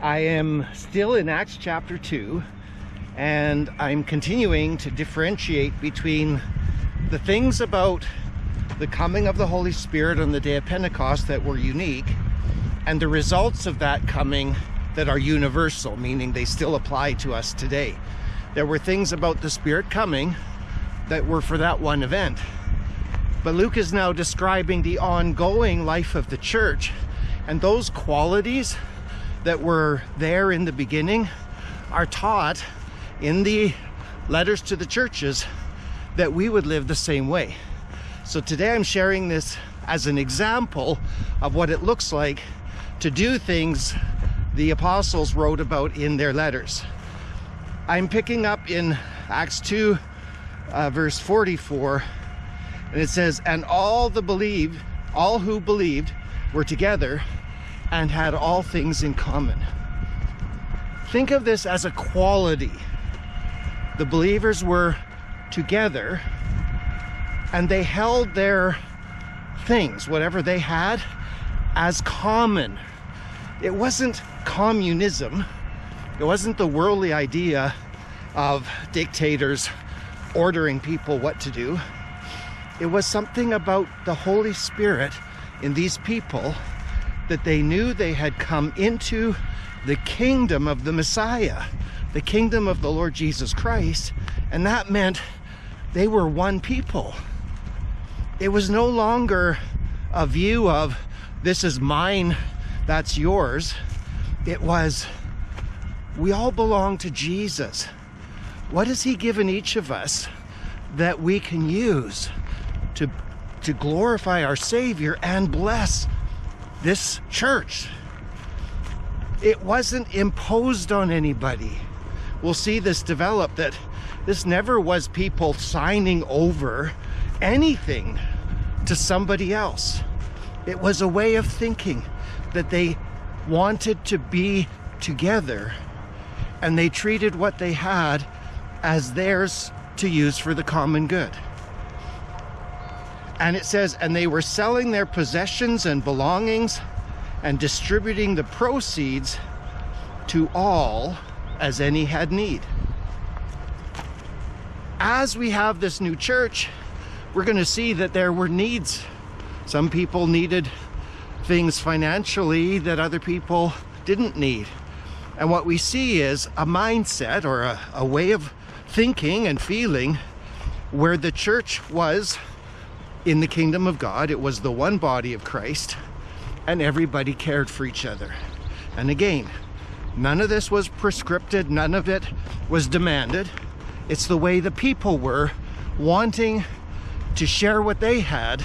I am still in Acts chapter 2, and I'm continuing to differentiate between the things about the coming of the Holy Spirit on the day of Pentecost that were unique, and the results of that coming that are universal, meaning they still apply to us today. There were things about the Spirit coming that were for that one event. But Luke is now describing the ongoing life of the church, and those qualities that were there in the beginning are taught in the letters to the churches that we would live the same way. So today I'm sharing this as an example of what it looks like to do things the apostles wrote about in their letters. I'm picking up in Acts 2 verse 44, and it says, "And all who believed were together and had all things in common." Think of this as a quality. The believers were together and they held their things, whatever they had, as common. It wasn't communism. It wasn't the worldly idea of dictators ordering people what to do. It was something about the Holy Spirit in these people that they knew they had come into the kingdom of the Messiah, the kingdom of the Lord Jesus Christ, and that meant they were one people. It was no longer a view of, this is mine, that's yours. It was, we all belong to Jesus. What has He given each of us that we can use to glorify our Savior and bless this church? It wasn't imposed on anybody. We'll see this develop, that this never was people signing over anything to somebody else. It was a way of thinking that they wanted to be together, and they treated what they had as theirs to use for the common good. And it says, and they were selling their possessions and belongings and distributing the proceeds to all as any had need. As we have this new church, we're going to see that there were needs. Some people needed things financially that other people didn't need. And what we see is a mindset or a way of thinking and feeling where the church was in the kingdom of God. It was the one body of Christ, and everybody cared for each other. And again, none of this was prescripted, none of it was demanded. It's the way the people were wanting to share what they had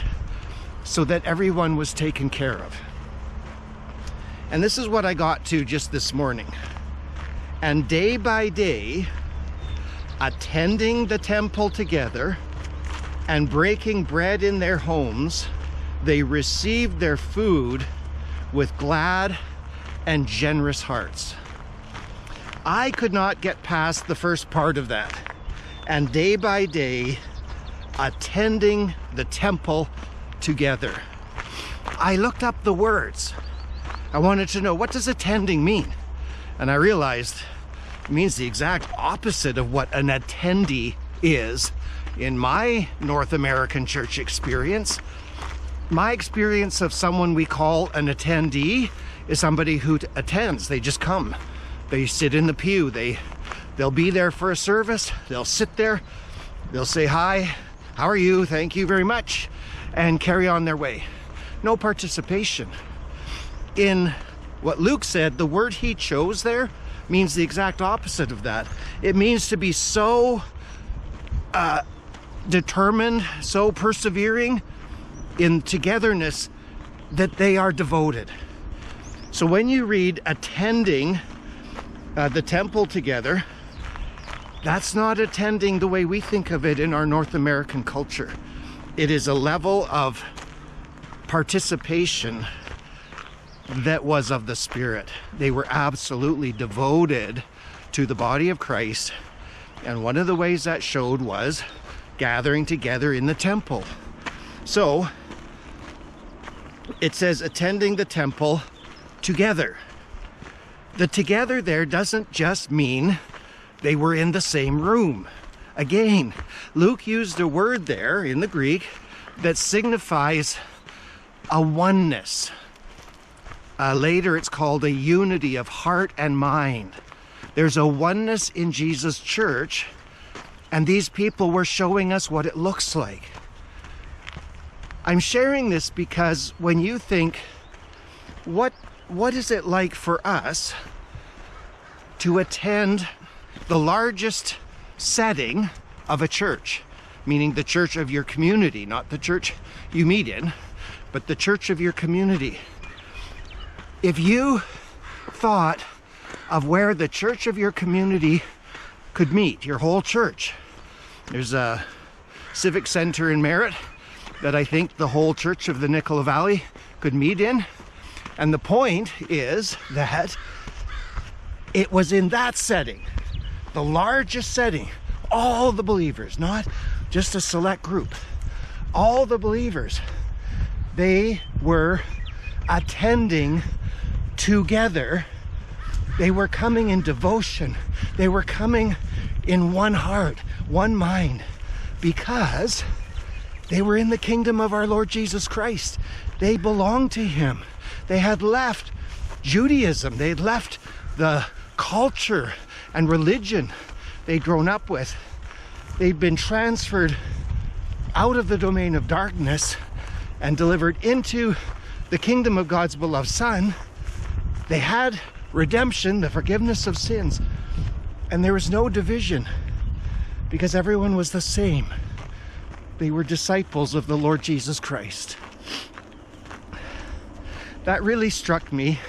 so that everyone was taken care of. And this is what I got to just this morning. And day by day, attending the temple together and breaking bread in their homes, they received their food with glad and generous hearts. I could not get past the first part of that. And day by day, attending the temple together. I looked up the words. I wanted to know, what does attending mean? And I realized it means the exact opposite of what an attendee is. In my North American church experience, my experience of someone we call an attendee is somebody who attends. They just come. They sit in the pew. They'll be there for a service. They'll sit there. They'll say, "Hi, how are you? Thank you very much," and carry on their way. No participation. In what Luke said, the word he chose there means the exact opposite of that. It means to be so determined, so persevering in togetherness that they are devoted. So when you read attending the temple together, that's not attending the way we think of it in our North American culture. It is a level of participation that was of the Spirit. They were absolutely devoted to the body of Christ, and one of the ways that showed was gathering together in the temple. So it says attending the temple together. The together there doesn't just mean they were in the same room. Again, Luke used a word there in the Greek that signifies a oneness. Later it's called a unity of heart and mind. There's a oneness in Jesus' church, and these people were showing us what it looks like. I'm sharing this because when you think, what is it like for us to attend the largest setting of a church, meaning the church of your community, not the church you meet in, but the church of your community. If you thought of where the church of your community could meet, your whole church, there's a civic center in Merritt that I think the whole church of the Nicola Valley could meet in. And the point is that it was in that setting, the largest setting, all the believers, not just a select group, all the believers, they were attending together. They were coming in devotion. They were coming in one heart, one mind, because they were in the kingdom of our Lord Jesus Christ. They belonged to him. They had left Judaism. They had left the culture and religion they'd grown up with. They'd been transferred out of the domain of darkness and delivered into the kingdom of God's beloved Son. They had redemption, the forgiveness of sins, and there was no division because everyone was the same. They were disciples of the Lord Jesus Christ. That really struck me,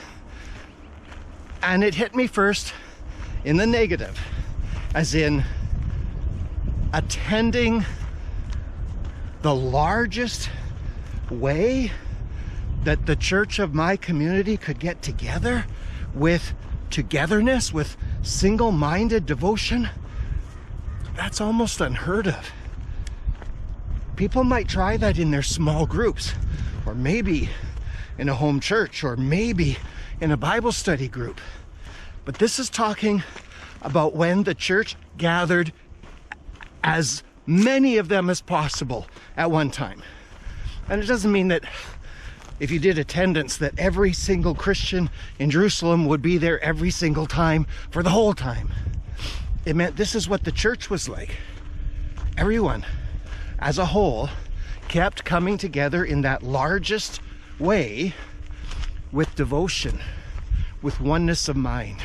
and it hit me first in the negative, as in attending the largest way that the church of my community could get together with togetherness, with single-minded devotion. That's almost unheard of. People might try that in their small groups, or maybe in a home church, or maybe in a Bible study group. But this is talking about when the church gathered as many of them as possible at one time. And it doesn't mean that if you did attendance that every single Christian in Jerusalem would be there every single time for the whole time. It meant this is what the church was like. Everyone as a whole kept coming together in that largest way with devotion, with oneness of mind.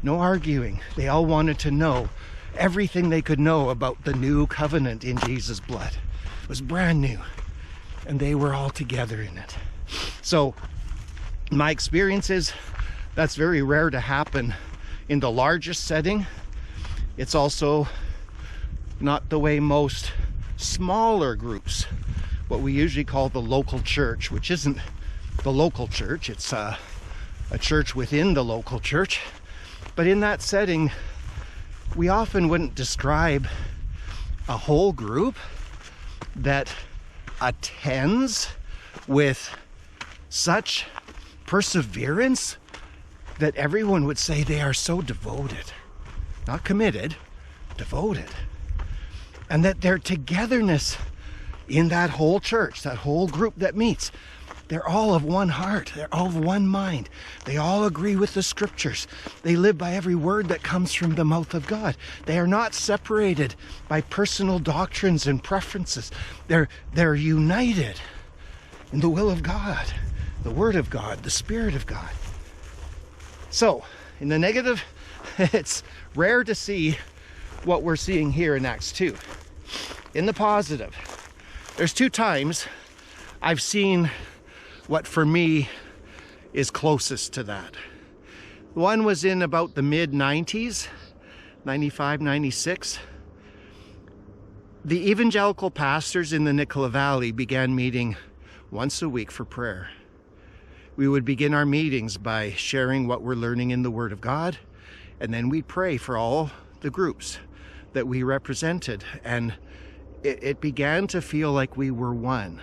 No arguing. They all wanted to know everything they could know about the new covenant in Jesus' blood. It was brand new, and they were all together in it. So my experience is that's very rare to happen in the largest setting. It's also not the way most smaller groups, what we usually call the local church, which isn't the local church, it's a church within the local church. But in that setting, we often wouldn't describe a whole group that attends with such perseverance that everyone would say they are so devoted, not committed, devoted. And that their togetherness in that whole church, that whole group that meets, they're all of one heart. They're all of one mind. They all agree with the scriptures. They live by every word that comes from the mouth of God. They are not separated by personal doctrines and preferences. They're united in the will of God, the word of God, the Spirit of God. So, in the negative, it's rare to see what we're seeing here in Acts 2. In the positive, there's two times I've seen what for me is closest to that. One was in about the mid-90s, 95, 96. The evangelical pastors in the Nicola Valley began meeting once a week for prayer. We would begin our meetings by sharing what we're learning in the Word of God, and then we'd pray for all the groups that we represented, and it began to feel like we were one.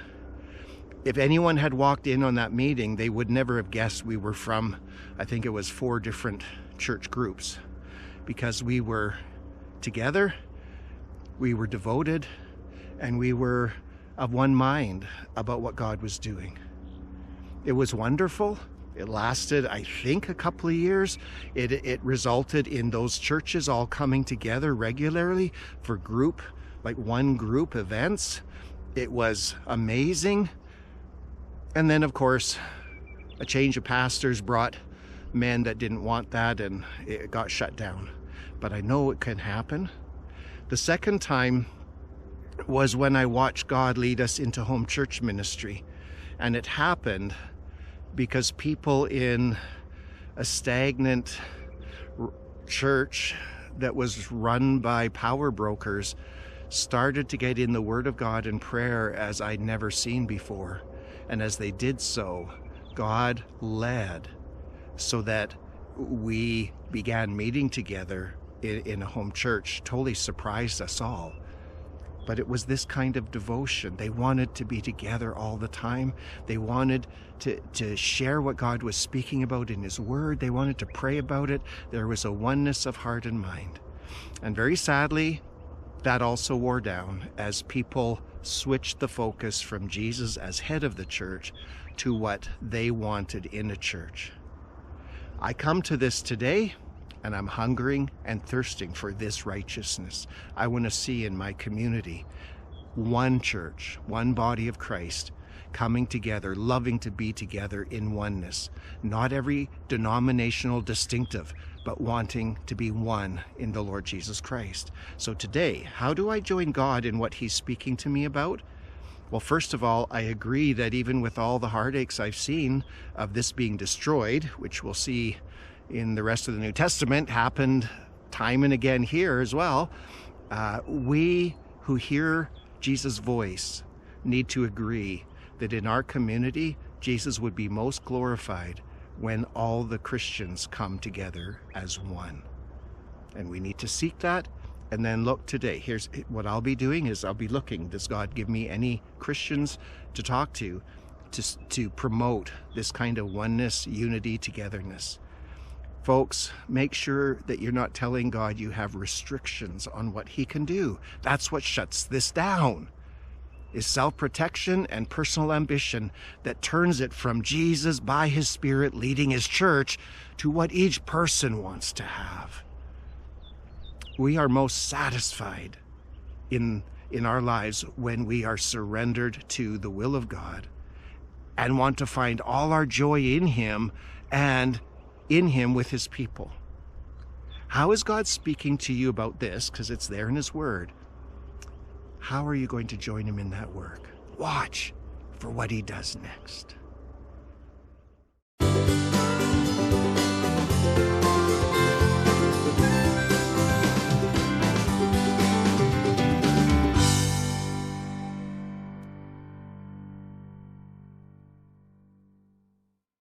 If anyone had walked in on that meeting, they would never have guessed we were from, I think it was 4 different church groups, because we were together, we were devoted, and we were of one mind about what God was doing. It was wonderful. It lasted, I think, a couple of years. It resulted in those churches all coming together regularly for one group events. It was amazing. And then, of course, a change of pastors brought men that didn't want that, and it got shut down. But I know it can happen. The second time was when I watched God lead us into home church ministry. And it happened because people in a stagnant church that was run by power brokers started to get in the Word of God and prayer as I'd never seen before. And as they did so, God led so that we began meeting together in a home church. Totally surprised us all. But it was this kind of devotion. They wanted to be together all the time. They wanted to share what God was speaking about in His Word. They wanted to pray about it. There was a oneness of heart and mind. And very sadly, that also wore down as people switched the focus from Jesus as head of the church to what they wanted in a church. I come to this today, and I'm hungering and thirsting for this righteousness. I want to see in my community one church, one body of Christ, coming together, loving to be together in oneness. Not every denominational distinctive, but wanting to be one in the Lord Jesus Christ. So today, how do I join God in what He's speaking to me about? Well, first of all, I agree that even with all the heartaches I've seen of this being destroyed, which we'll see in the rest of the New Testament happened time and again here as well, we who hear Jesus' voice need to agree that in our community, Jesus would be most glorified when all the Christians come together as one. And we need to seek that. And then look today. Here's what I'll be doing is I'll be looking, does God give me any Christians to talk to promote this kind of oneness, unity, togetherness? Folks, make sure that you're not telling God you have restrictions on what He can do. That's what shuts this down, is self-protection and personal ambition that turns it from Jesus by His Spirit leading His church to what each person wants to have. We are most satisfied in our lives when we are surrendered to the will of God and want to find all our joy in Him and in Him with His people. How is God speaking to you about this? Because it's there in His Word. How are you going to join Him in that work? Watch for what He does next.